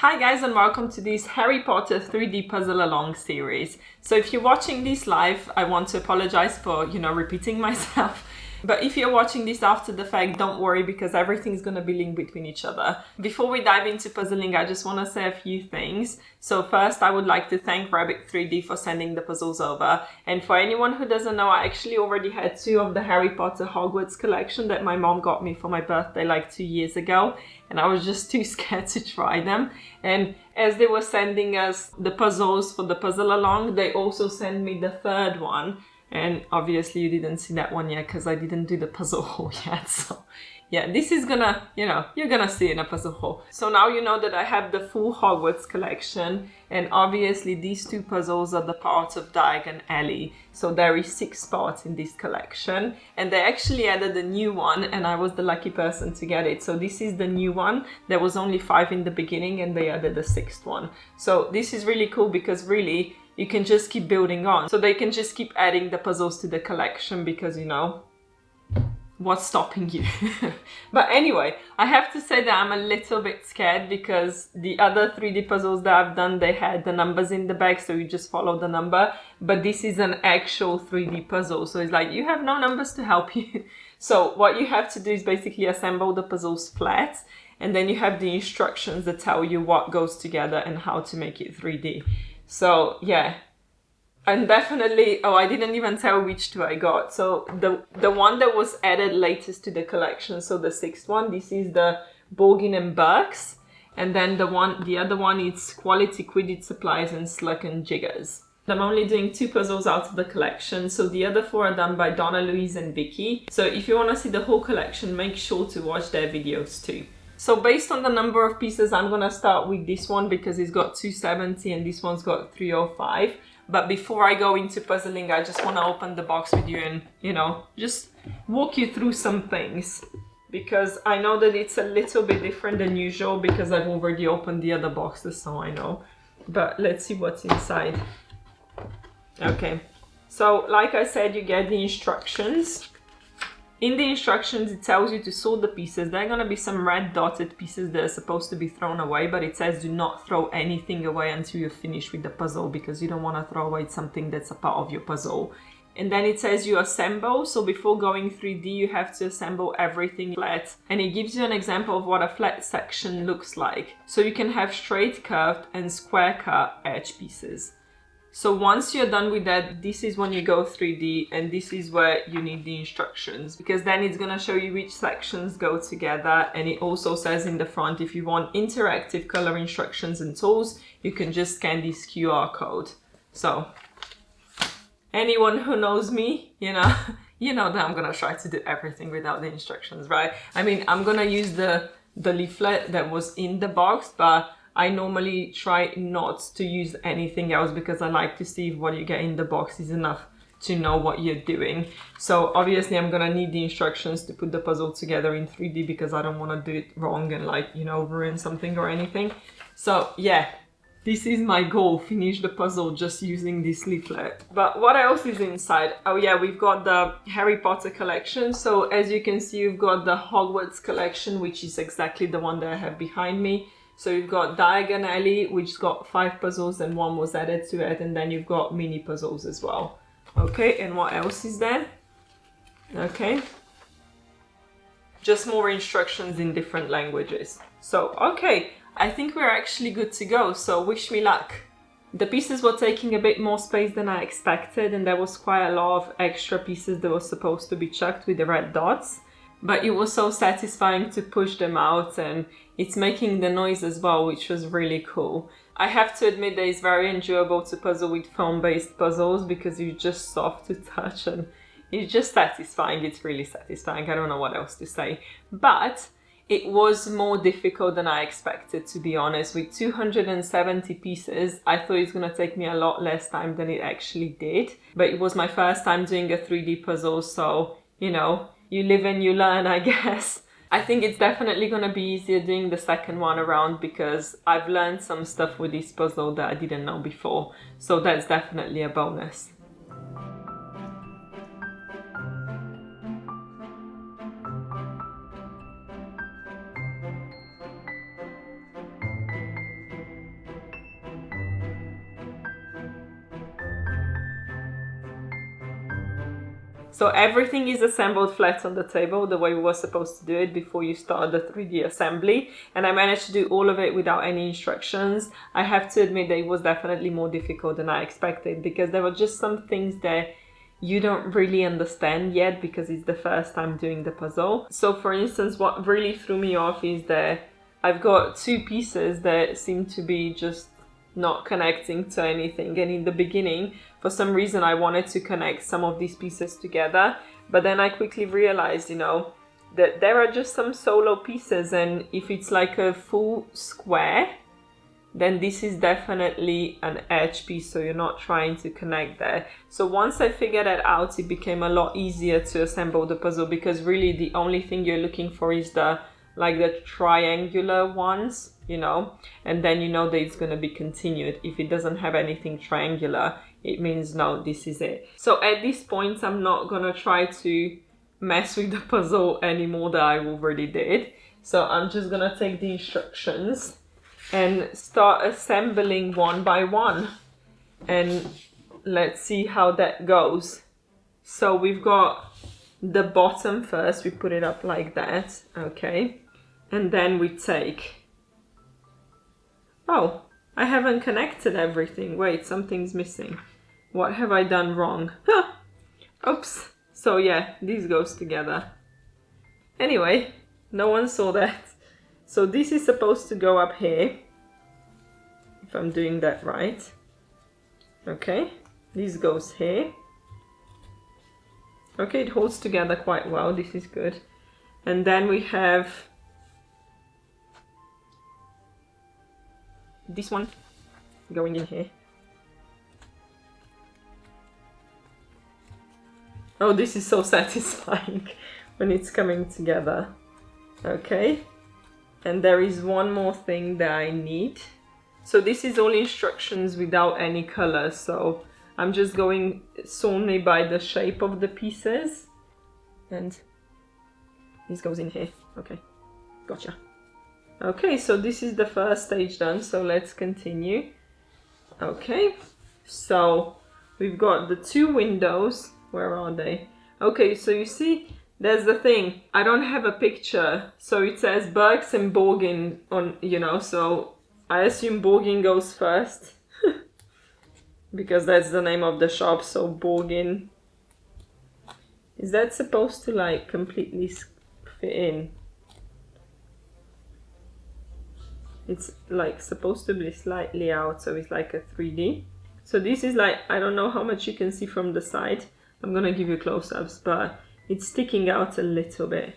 Hi guys, and welcome to this Harry Potter 3D puzzle along series. So if you're watching this live, I want to apologize for, repeating myself. But if you're watching this after the fact, don't worry because everything's going to be linked between each other. Before we dive into puzzling, I just want to say a few things. So first, I would like to thank Rabbit 3D for sending the puzzles over. And for anyone who doesn't know, I actually already had 2 of the Harry Potter Hogwarts collection that my mom got me for my birthday like 2 years ago. And I was just too scared to try them. And as they were sending us the puzzles for the puzzle along, they also sent me the 3rd one. And obviously you didn't see that one yet because I didn't do the puzzle haul yet. So yeah, this is gonna, you're gonna see in a puzzle haul. So now you know that I have the full Hogwarts collection. And obviously these 2 puzzles are the parts of Diagon Alley. So there is 6 parts in this collection. And they actually added a new one and I was the lucky person to get it. So this is the new one. There was only 5 in the beginning and they added the 6th one. So this is really cool because really, you can just keep building on. So they can just keep adding the puzzles to the collection because, what's stopping you? But anyway, I have to say that I'm a little bit scared because the other 3D puzzles that I've done, they had the numbers in the back, so you just follow the number. But this is an actual 3D puzzle, so it's like you have no numbers to help you. So what you have to do is basically assemble the puzzles flat, and then you have the instructions that tell you what goes together and how to make it 3D. So yeah, and definitely, I didn't even tell which 2 I got. So the one that was added latest to the collection, so the 6th one, this is the Borgin and Burks. And then the other one is Quality Quidditch Supplies and Sluck and Jiggers. I'm only doing 2 puzzles out of the collection, so the other 4 are done by Donna, Louise and Vicky. So if you want to see the whole collection, make sure to watch their videos too. So based on the number of pieces, I'm going to start with this one because it's got 270 and this one's got 305. But before I go into puzzling, I just want to open the box with you and, just walk you through some things. Because I know that it's a little bit different than usual because I've already opened the other boxes, so I know. But let's see what's inside. Okay, so like I said, you get the instructions. In the instructions, it tells you to sort the pieces. There are going to be some red dotted pieces that are supposed to be thrown away, but it says do not throw anything away until you're finished with the puzzle because you don't want to throw away something that's a part of your puzzle. And then it says you assemble. So before going 3D, you have to assemble everything flat. And it gives you an example of what a flat section looks like. So you can have straight, curved and square cut edge pieces. So once you're done with that, this is when you go 3D and this is where you need the instructions because then it's going to show you which sections go together, and it also says in the front if you want interactive color instructions and tools, you can just scan this QR code. So anyone who knows me, you know that I'm going to try to do everything without the instructions, right? I mean, I'm going to use the leaflet that was in the box, but I normally try not to use anything else because I like to see if what you get in the box is enough to know what you're doing. So obviously I'm gonna need the instructions to put the puzzle together in 3D because I don't want to do it wrong and ruin something or anything. So yeah, this is my goal, finish the puzzle just using this leaflet. But what else is inside? Oh yeah, we've got the Harry Potter collection. So as you can see, you've got the Hogwarts collection, which is exactly the one that I have behind me. So you've got Diagon Alley, which got 5 puzzles and 1 was added to it. And then you've got mini puzzles as well. Okay, and what else is there? Okay. Just more instructions in different languages. So, okay, I think we're actually good to go. So wish me luck. The pieces were taking a bit more space than I expected. And there was quite a lot of extra pieces that were supposed to be chucked with the red dots. But it was so satisfying to push them out and it's making the noise as well, which was really cool. I have to admit that it's very enjoyable to puzzle with foam-based puzzles because it's just soft to touch and it's just satisfying. It's really satisfying. I don't know what else to say. But it was more difficult than I expected, to be honest. With 270 pieces, I thought it was going to take me a lot less time than it actually did. But it was my first time doing a 3D puzzle, so, you live and you learn, I guess. I think it's definitely going to be easier doing the second one around because I've learned some stuff with this puzzle that I didn't know before. So that's definitely a bonus. So everything is assembled flat on the table the way we were supposed to do it before you start the 3D assembly. And I managed to do all of it without any instructions. I have to admit that it was definitely more difficult than I expected, because there were just some things that you don't really understand yet because it's the first time doing the puzzle. So for instance, what really threw me off is that I've got two pieces that seem to be just not connecting to anything, and in the beginning for some reason I wanted to connect some of these pieces together, but then I quickly realized, you know, that there are just some solo pieces, and if it's like a full square, then this is definitely an edge piece, so you're not trying to connect there. So once I figured that out, it became a lot easier to assemble the puzzle, because really the only thing you're looking for is the triangular ones, you know, and then you know that it's going to be continued. If it doesn't have anything triangular, it means no, this is it. So at this point, I'm not going to try to mess with the puzzle anymore that I already did. So I'm just going to take the instructions and start assembling one by one. And let's see how that goes. So we've got the bottom first, we put it up like that, okay? And then we take... Oh, I haven't connected everything. Wait, something's missing. What have I done wrong? Oops. So yeah, these goes together. Anyway, no one saw that. So this is supposed to go up here, if I'm doing that right. Okay, this goes here. Okay, it holds together quite well, this is good. And then we have this one going in here. Oh, this is so satisfying when it's coming together. Okay, and there is one more thing that I need. So this is all instructions without any color, so I'm just going solely by the shape of the pieces. And this goes in here. Okay, gotcha. Okay, so this is the first stage done, so let's continue. Okay, so we've got the two windows. Where are they? Okay, so you see, there's the thing. I don't have a picture, so it says Berks and Borgin on, you know, so I assume Borgin goes first. Because that's the name of the shop, so Borgin. Is that supposed to like completely fit in? It's like supposed to be slightly out, so it's like a 3D. So this is like, I don't know how much you can see from the side. I'm gonna give you close-ups, but it's sticking out a little bit.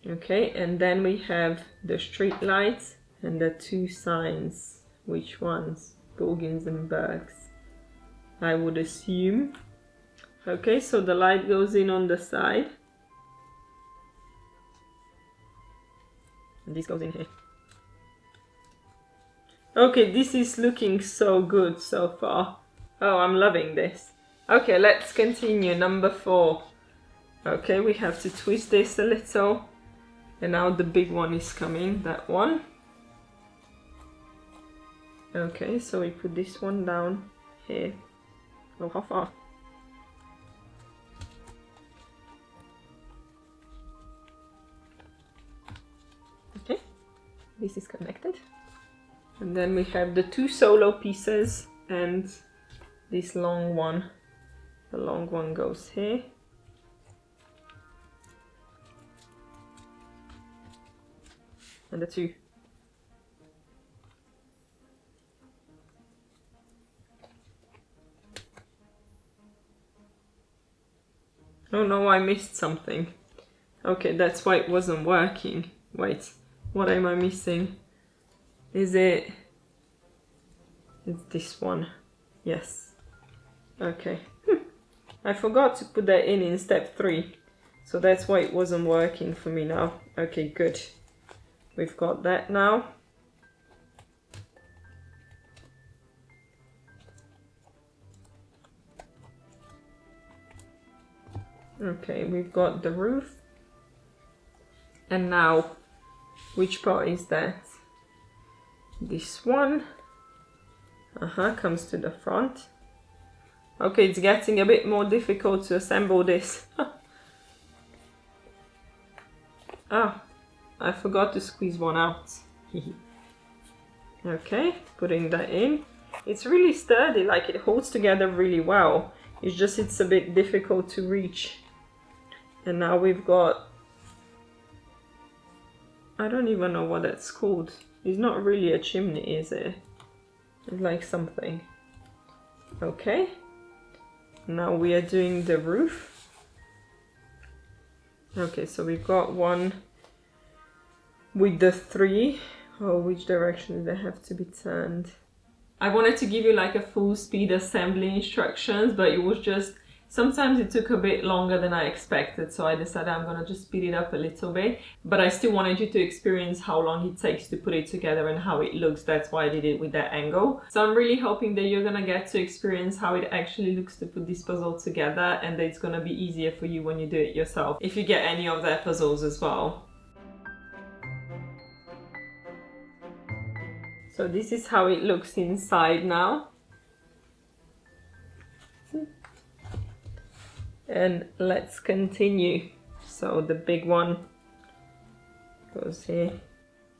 Okay, and then we have the street lights and the two signs. Which ones? Borgins and Berks, I would assume. Okay, so the light goes in on the side. And this goes in here. Okay, this is looking so good so far. Oh, I'm loving this. Okay, let's continue. Number 4. Okay, we have to twist this a little. And now the big one is coming, that one. Okay, so we put this one down here. Oh, how far? Okay, this is connected. And then we have the two solo pieces and this long one. The long one goes here. And the two. Oh no, I missed something. Okay, that's why it wasn't working. Wait, what am I missing? Is it... It's this one. Yes. Okay. I forgot to put that in step 3. So that's why it wasn't working for me now. Okay, good. We've got that now. Okay, we've got the roof. And now, which part is that? This one. Comes to the front. Okay, it's getting a bit more difficult to assemble this. Oh, I forgot to squeeze one out. Okay, putting that in. It's really sturdy, like it holds together really well. It's just, it's a bit difficult to reach. And now we've got, I don't even know what that's called. It's not really a chimney, is it? It's like something. Okay. Now we are doing the roof. Okay, so we've got one with the 3. Oh, which direction do they have to be turned? I wanted to give you like a full speed assembly instructions, but it was just, sometimes it took a bit longer than I expected, so I decided I'm gonna just speed it up a little bit. But I still wanted you to experience how long it takes to put it together and how it looks. That's why I did it with that angle. So I'm really hoping that you're gonna get to experience how it actually looks to put this puzzle together, and that it's gonna be easier for you when you do it yourself, if you get any of their puzzles as well. So this is how it looks inside now. And let's continue. So the big one goes here.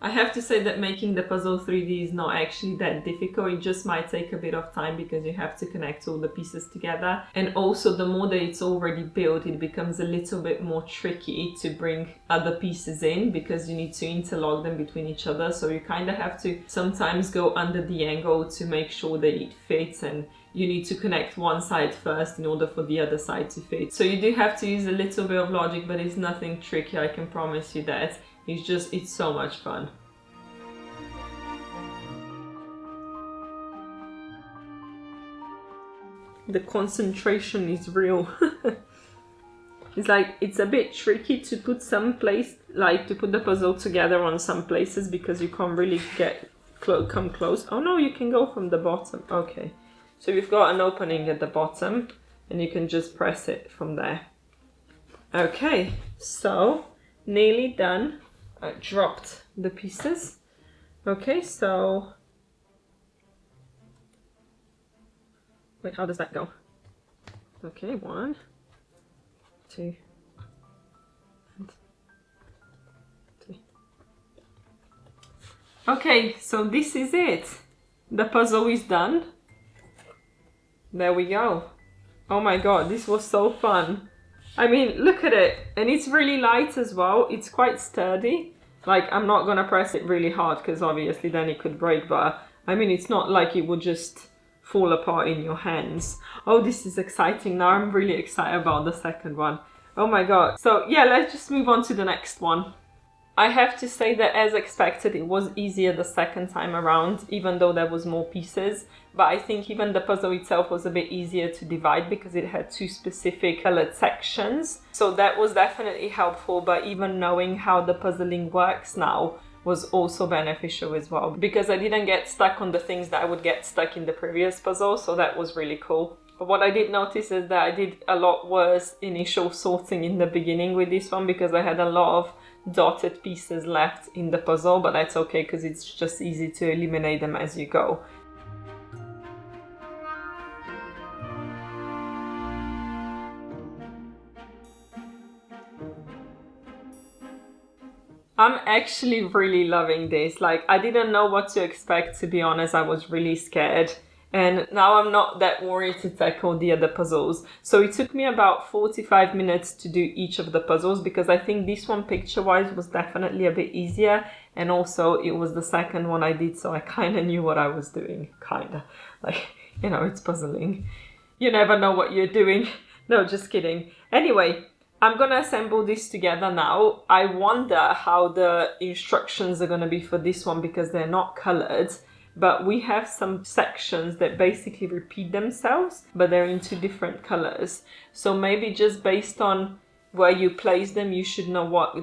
I have to say that making the puzzle 3D is not actually that difficult. It just might take a bit of time because you have to connect all the pieces together. And also the more that it's already built, it becomes a little bit more tricky to bring other pieces in because you need to interlock them between each other. So you kind of have to sometimes go under the angle to make sure that it fits, and you need to connect one side first in order for the other side to fit. So you do have to use a little bit of logic, but it's nothing tricky, I can promise you that. It's just, it's so much fun. The concentration is real. It's like, it's a bit tricky to put some place, like to put the puzzle together on some places because you can't really get come close. Oh no, you can go from the bottom. Okay. So we've got an opening at the bottom and you can just press it from there. Okay, so nearly done. I dropped the pieces. Okay, so wait, how does that go? Okay, 1, 2, and 3. Okay, so this is it. The puzzle is done. There we go. Oh my god, this was so fun. I mean, look at it. And it's really light as well. It's quite sturdy. Like, I'm not gonna press it really hard because obviously then it could break, but I mean, it's not like it would just fall apart in your hands. Oh, this is exciting. Now I'm really excited about the second one. Oh my god. So yeah, let's just move on to the next one. I have to say that as expected, it was easier the second time around, even though there was more pieces. But I think even the puzzle itself was a bit easier to divide because it had 2 specific colored sections. So that was definitely helpful, but even knowing how the puzzling works now was also beneficial as well, because I didn't get stuck on the things that I would get stuck in the previous puzzle, so that was really cool. But what I did notice is that I did a lot worse initial sorting in the beginning with this one because I had a lot of dotted pieces left in the puzzle, but that's okay because it's just easy to eliminate them as you go. I'm actually really loving this. Like, I didn't know what to expect, to be honest. I was really scared. And now I'm not that worried to tackle the other puzzles. So it took me about 45 minutes to do each of the puzzles because I think this one picture-wise was definitely a bit easier. And also it was the second one I did, so I kind of knew what I was doing. Kind of. Like, you know, it's puzzling. You never know what you're doing. No, just kidding. Anyway, I'm gonna assemble this together now. I wonder how the instructions are gonna be for this one because they're not colored. But we have some sections that basically repeat themselves, but they're in 2 different colors. So maybe just based on where you place them, you should know what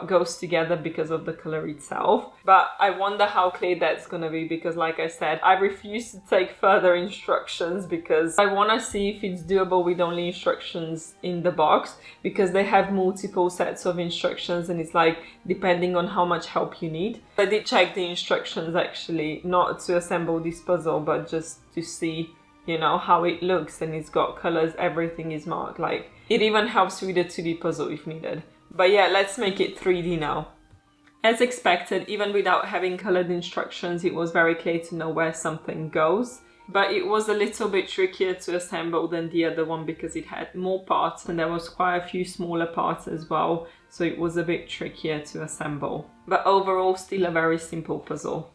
goes together because of the color itself. But I wonder how clear that's gonna be because, like I said, I refuse to take further instructions because I wanna see if it's doable with only instructions in the box, because they have multiple sets of instructions and it's like depending on how much help you need. I did check the instructions actually, not to assemble this puzzle, but just to see, you know, how it looks, and it's got colors, everything is marked. Like, it even helps with the 2D puzzle if needed. But yeah, let's make it 3D now. As expected, even without having colored instructions, it was very clear to know where something goes. But it was a little bit trickier to assemble than the other one because it had more parts and there was quite a few smaller parts as well. So it was a bit trickier to assemble. But overall, still a very simple puzzle.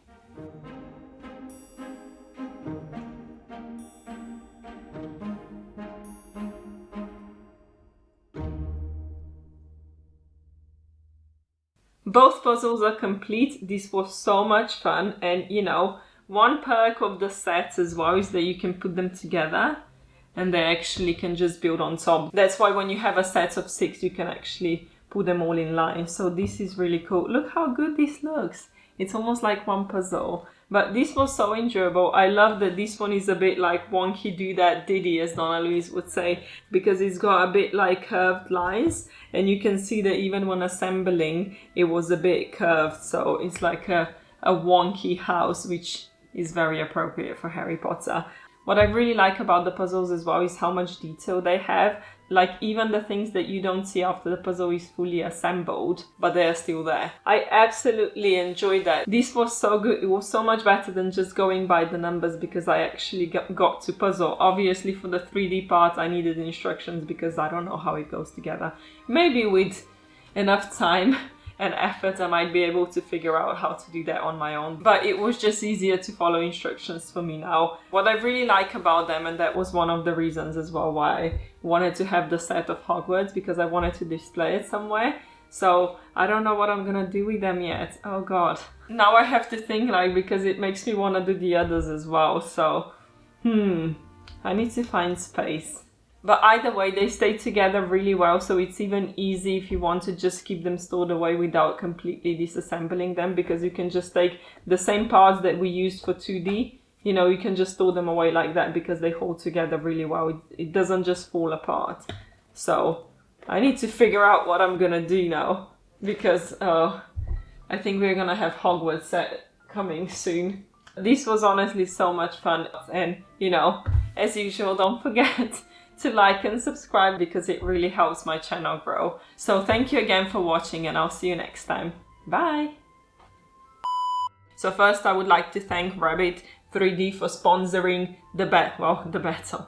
Both puzzles are complete. This was so much fun, and you know, one perk of the sets as well is that you can put them together and they actually can just build on top. That's why when you have a set of 6 you can actually put them all in line. So this is really cool. Look how good this looks. It's almost like one puzzle. But this was so enjoyable. I love that this one is a bit like wonky do that diddy, as Donna Louise would say, because it's got a bit like curved lines, and you can see that even when assembling it was a bit curved, so it's like a wonky house, which is very appropriate for Harry Potter. What I really like about the puzzles as well is how much detail they have. Like, even the things that you don't see after the puzzle is fully assembled, but they're still there. I absolutely enjoyed that. This was so good. It was so much better than just going by the numbers because I actually got to puzzle. Obviously for the 3D part I needed instructions because I don't know how it goes together. Maybe with enough time and effort I might be able to figure out how to do that on my own, but it was just easier to follow instructions for me now. What I really like about them, and that was one of the reasons as well why I wanted to have the set of Hogwarts, because I wanted to display it somewhere. So I don't know what I'm gonna do with them yet. Oh god, now I have to think, like, because it makes me want to do the others as well. So I need to find space. But either way, they stay together really well, so it's even easy if you want to just keep them stored away without completely disassembling them, because you can just take the same parts that we used for 2D, you know, you can just store them away like that because they hold together really well. It doesn't just fall apart. So I need to figure out what I'm gonna do now, because I think we're gonna have Hogwarts set coming soon. This was honestly so much fun, and you know, as usual, don't forget to like and subscribe because it really helps my channel grow. So thank you again for watching, and I'll see you next time. Bye! So first I would like to thank Rabbit 3D for sponsoring the battle.